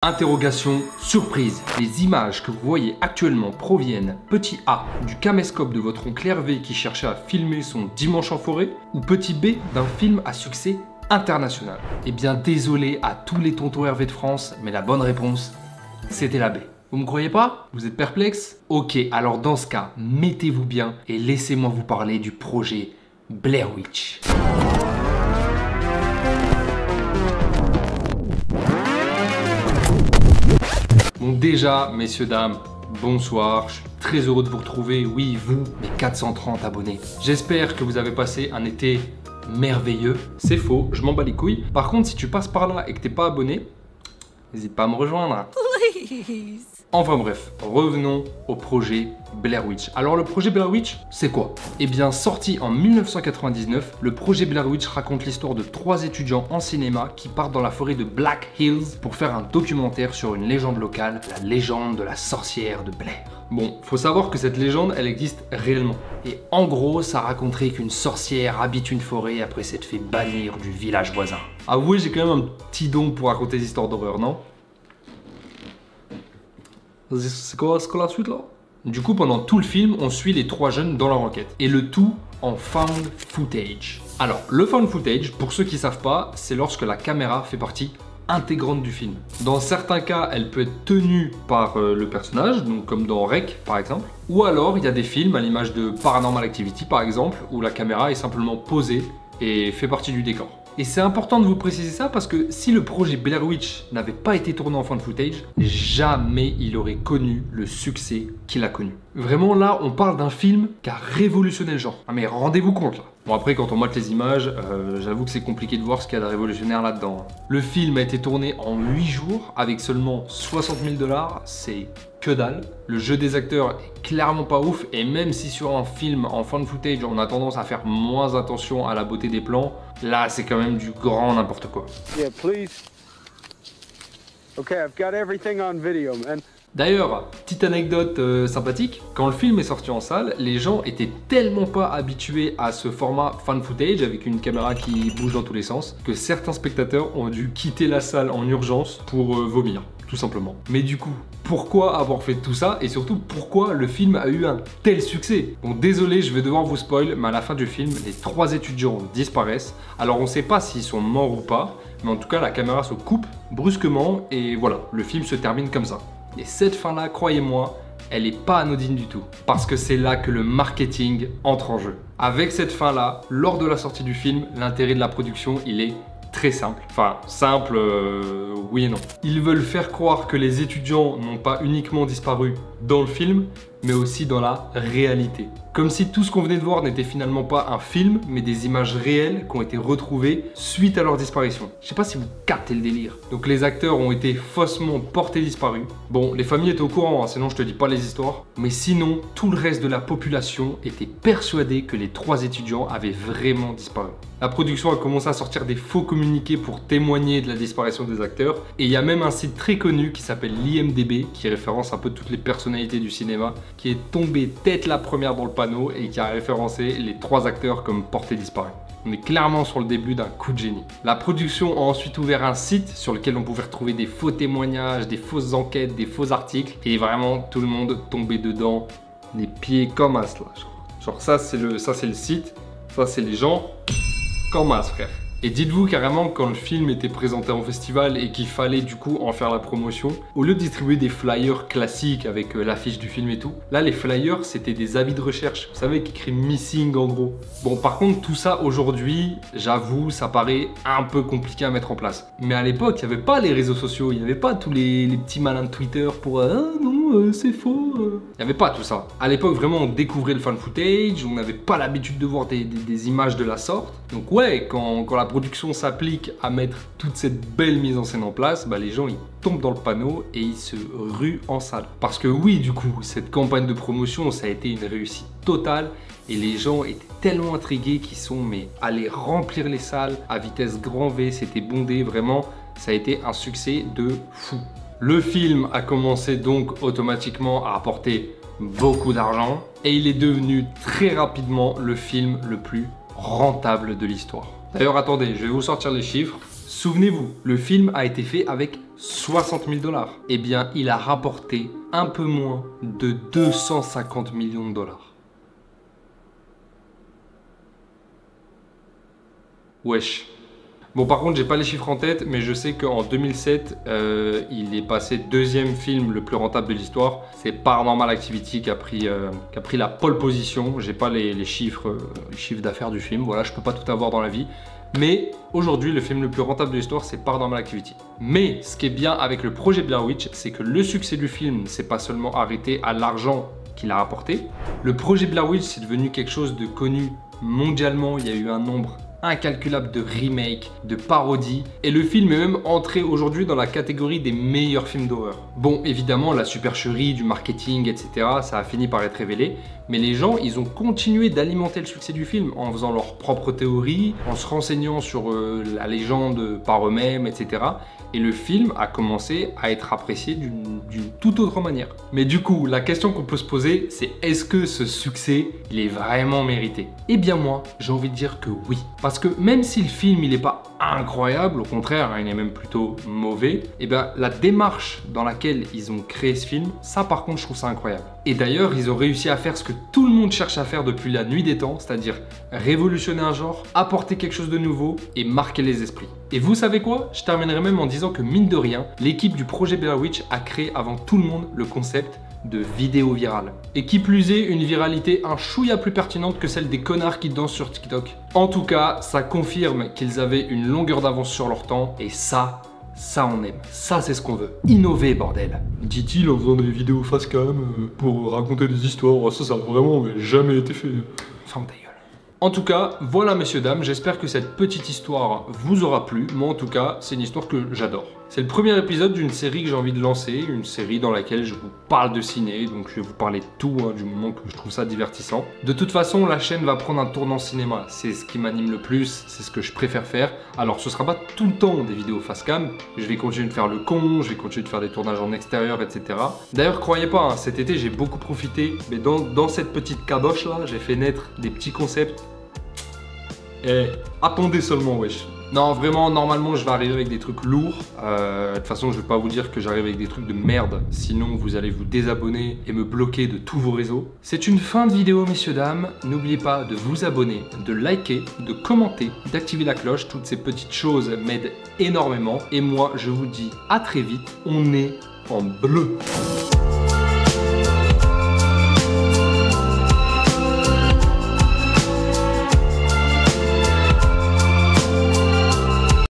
Interrogation surprise. Les images que vous voyez actuellement proviennent, petit A, du caméscope de votre oncle Hervé qui cherchait à filmer son Dimanche en forêt, ou petit B, d'un film à succès international? Eh bien désolé à tous les tontons Hervé de France, mais la bonne réponse, c'était la B. Vous me croyez pas? Vous êtes perplexe? Ok, alors dans ce cas, mettez-vous bien et laissez-moi vous parler du projet Blair Witch. Bon déjà, messieurs, dames, bonsoir, je suis très heureux de vous retrouver, oui, vous, mes 430 abonnés. J'espère que vous avez passé un été merveilleux. C'est faux, je m'en bats les couilles. Par contre, si tu passes par là et que t'es pas abonné, n'hésite pas à me rejoindre. Please. Enfin bref, revenons au projet Blair Witch. Alors le projet Blair Witch, c'est quoi? Eh bien sorti en 1999, le projet Blair Witch raconte l'histoire de 3 étudiants en cinéma qui partent dans la forêt de Black Hills pour faire un documentaire sur une légende locale, la légende de la sorcière de Blair. Bon, faut savoir que cette légende, elle existe réellement. Et en gros, ça raconterait qu'une sorcière habite une forêt après s'être fait bannir du village voisin. Avouez, j'ai quand même un petit don pour raconter des histoires d'horreur, non? C'est quoi la suite là? Du coup, pendant tout le film, on suit les 3 jeunes dans leur enquête. Et le tout en found footage. Alors, le found footage, pour ceux qui savent pas, c'est lorsque la caméra fait partie intégrante du film. Dans certains cas, elle peut être tenue par le personnage, donc comme dans Rec par exemple. Ou alors, il y a des films à l'image de Paranormal Activity par exemple, où la caméra est simplement posée et fait partie du décor. Et c'est important de vous préciser ça parce que si le projet Blair Witch n'avait pas été tourné en found footage, jamais il aurait connu le succès qu'il a connu. Vraiment là, on parle d'un film qui a révolutionné le genre. Ah mais rendez-vous compte là. Bon après quand on mate les images, j'avoue que c'est compliqué de voir ce qu'il y a de révolutionnaire là-dedans. Le film a été tourné en 8 jours avec seulement 60 000 $, c'est que dalle. Le jeu des acteurs est clairement pas ouf et même si sur un film en found footage on a tendance à faire moins attention à la beauté des plans, là c'est quand même du grand n'importe quoi. Yeah, please. Okay, I've got everything on video, man. D'ailleurs, petite anecdote sympathique, quand le film est sorti en salle, les gens étaient tellement pas habitués à ce format found footage avec une caméra qui bouge dans tous les sens que certains spectateurs ont dû quitter la salle en urgence pour vomir, tout simplement. Mais du coup, pourquoi avoir fait tout ça et surtout pourquoi le film a eu un tel succès? Bon désolé, je vais devoir vous spoil, mais à la fin du film, les 3 étudiants disparaissent. Alors on sait pas s'ils sont morts ou pas, mais en tout cas la caméra se coupe brusquement et voilà, le film se termine comme ça. Et cette fin-là, croyez-moi, elle n'est pas anodine du tout. Parce que c'est là que le marketing entre en jeu. Avec cette fin-là, lors de la sortie du film, l'intérêt de la production, il est très simple. Enfin, simple, oui et non. Ils veulent faire croire que les étudiants n'ont pas uniquement disparu dans le film, mais aussi dans la réalité. Comme si tout ce qu'on venait de voir n'était finalement pas un film, mais des images réelles qui ont été retrouvées suite à leur disparition. Je sais pas si vous captez le délire. Donc les acteurs ont été faussement portés disparus. Bon, les familles étaient au courant, hein, sinon je te dis pas les histoires. Mais sinon, tout le reste de la population était persuadé que les 3 étudiants avaient vraiment disparu. La production a commencé à sortir des faux communiqués pour témoigner de la disparition des acteurs. Et il y a même un site très connu qui s'appelle l'IMDb, qui référence un peu toutes les personnalités du cinéma, qui est tombé tête la première dans le panneau et qui a référencé les 3 acteurs comme portés disparus. On est clairement sur le début d'un coup de génie. La production a ensuite ouvert un site sur lequel on pouvait retrouver des faux témoignages, des fausses enquêtes, des faux articles. Et vraiment, tout le monde tombait dedans, les pieds comme as là. Genre ça c'est le site, ça c'est les gens comme as frère. Et dites-vous carrément que quand le film était présenté en festival et qu'il fallait du coup en faire la promotion, au lieu de distribuer des flyers classiques avec l'affiche du film et tout, là les flyers c'était des avis de recherche, vous savez, qui écrit missing en gros. Bon par contre tout ça aujourd'hui, j'avoue, ça paraît un peu compliqué à mettre en place. Mais à l'époque, il n'y avait pas les réseaux sociaux, il n'y avait pas tous les petits malins de Twitter pour ah non, c'est faux. Il n'y avait pas tout ça. À l'époque vraiment on découvrait le fan footage, on n'avait pas l'habitude de voir des images de la sorte. Donc ouais, quand la production s'applique à mettre toute cette belle mise en scène en place, bah les gens ils tombent dans le panneau et ils se ruent en salle. Parce que oui, du coup, cette campagne de promotion, ça a été une réussite totale et les gens étaient tellement intrigués qu'ils sont allés remplir les salles à vitesse grand V, c'était bondé, vraiment, ça a été un succès de fou. Le film a commencé donc automatiquement à rapporter beaucoup d'argent et il est devenu très rapidement le film le plus rentable de l'histoire. D'ailleurs, attendez, je vais vous sortir les chiffres. Souvenez-vous, le film a été fait avec 60 000 $. Eh bien, il a rapporté un peu moins de 250 millions de dollars. Wesh. Bon, par contre, j'ai pas les chiffres en tête, mais je sais qu'en 2007, il est passé deuxième film le plus rentable de l'histoire. C'est Paranormal Activity qui a pris la pole position. J'ai pas les chiffres d'affaires du film. Voilà, je peux pas tout avoir dans la vie. Mais aujourd'hui, le film le plus rentable de l'histoire, c'est Paranormal Activity. Mais ce qui est bien avec le projet Blair Witch, c'est que le succès du film, c'est pas seulement arrêté à l'argent qu'il a rapporté. Le projet Blair Witch, c'est devenu quelque chose de connu mondialement. Il y a eu un nombre incalculable de remakes, de parodies, et le film est même entré aujourd'hui dans la catégorie des meilleurs films d'horreur. Bon, évidemment, la supercherie du marketing, etc., ça a fini par être révélé, mais les gens, ils ont continué d'alimenter le succès du film en faisant leurs propres théories, en se renseignant sur la légende par eux-mêmes, etc. Et le film a commencé à être apprécié d'une toute autre manière. Mais du coup, la question qu'on peut se poser, c'est est-ce que ce succès, il est vraiment mérité? Eh bien moi, j'ai envie de dire que oui. Parce que même si le film, il n'est pas incroyable, au contraire, il est même plutôt mauvais, eh bien la démarche dans laquelle ils ont créé ce film, ça par contre, je trouve ça incroyable. Et d'ailleurs, ils ont réussi à faire ce que tout le monde cherche à faire depuis la nuit des temps, c'est-à-dire révolutionner un genre, apporter quelque chose de nouveau et marquer les esprits. Et vous savez quoi? Je terminerai même en disant que mine de rien, l'équipe du projet Blair Witch a créé avant tout le monde le concept de vidéo virale. Et qui plus est, une viralité un chouïa plus pertinente que celle des connards qui dansent sur TikTok. En tout cas, ça confirme qu'ils avaient une longueur d'avance sur leur temps et ça on aime. Ça, c'est ce qu'on veut. Innover, bordel. Dit-il en faisant des vidéos face cam pour raconter des histoires. Ça a vraiment jamais été fait. Ferme ta gueule. En tout cas, voilà messieurs, dames, j'espère que cette petite histoire vous aura plu. Moi en tout cas, c'est une histoire que j'adore. C'est le premier épisode d'une série que j'ai envie de lancer, une série dans laquelle je vous parle de ciné, donc je vais vous parler de tout, du moment que je trouve ça divertissant. De toute façon, la chaîne va prendre un tournant cinéma, c'est ce qui m'anime le plus, c'est ce que je préfère faire. Alors ce sera pas tout le temps des vidéos face cam, je vais continuer de faire le con, je vais continuer de faire des tournages en extérieur, etc. D'ailleurs, croyez pas, cet été j'ai beaucoup profité, mais dans cette petite caboche là, j'ai fait naître des petits concepts. Et attendez seulement, wesh. Non, vraiment, normalement, je vais arriver avec des trucs lourds. De toute façon, je vais pas vous dire que j'arrive avec des trucs de merde. Sinon, vous allez vous désabonner et me bloquer de tous vos réseaux. C'est une fin de vidéo, messieurs, dames. N'oubliez pas de vous abonner, de liker, de commenter, d'activer la cloche. Toutes ces petites choses m'aident énormément. Et moi, je vous dis à très vite. On est en bleu.